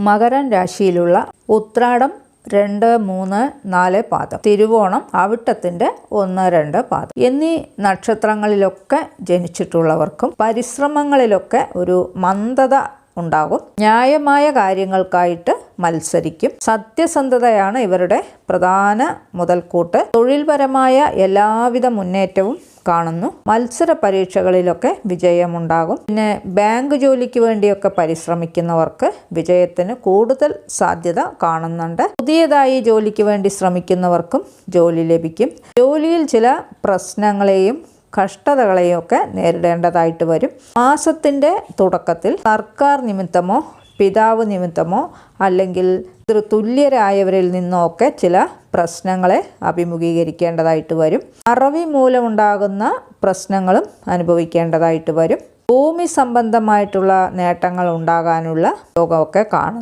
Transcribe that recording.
മകരം രാശിയിലുള്ള ഉത്രാടം 2, 3, 4 പാദം, തിരുവോണം അവിട്ടത്തിൻ്റെ 1, 2 പാദം എന്നീ നക്ഷത്രങ്ങളിലൊക്കെ ജനിച്ചിട്ടുള്ളവർക്കും പരിശ്രമങ്ങളിലൊക്കെ ഒരു മന്ദത ഉണ്ടാകും. ന്യായമായ കാര്യങ്ങൾക്കായിട്ട് മത്സരിക്കും. സത്യസന്ധതയാണ് ഇവരുടെ പ്രധാന മുതൽക്കൂട്ട്. തൊഴിൽപരമായ എല്ലാവിധ മുന്നേറ്റവും കാണുന്നു. മത്സര പരീക്ഷകളിലൊക്കെ വിജയമുണ്ടാകും. പിന്നെ ബാങ്ക് ജോലിക്ക് വേണ്ടിയൊക്കെ പരിശ്രമിക്കുന്നവർക്ക് വിജയത്തിന് കൂടുതൽ സാധ്യത കാണുന്നുണ്ട്. പുതിയതായി ജോലിക്ക് വേണ്ടി ശ്രമിക്കുന്നവർക്കും ജോലി ലഭിക്കും. ജോലിയിൽ ചില പ്രശ്നങ്ങളെയും കഷ്ടതകളെയും ഒക്കെ നേരിടേണ്ടതായിട്ട് വരും. മാസത്തിൻ്റെ തുടക്കത്തിൽ സർക്കാർ നിമിത്തമോ പിതാവ് നിമിത്തമോ അല്ലെങ്കിൽ തുല്യരായവരിൽ നിന്നോ ഒക്കെ ചില പ്രശ്നങ്ങളെ അഭിമുഖീകരിക്കേണ്ടതായിട്ട് വരും. മറവി മൂലമുണ്ടാകുന്ന പ്രശ്നങ്ങളും അനുഭവിക്കേണ്ടതായിട്ട് വരും. ഭൂമി സംബന്ധമായിട്ടുള്ള നേട്ടങ്ങൾ ഉണ്ടാകാനുള്ള യോഗമൊക്കെ കാണും.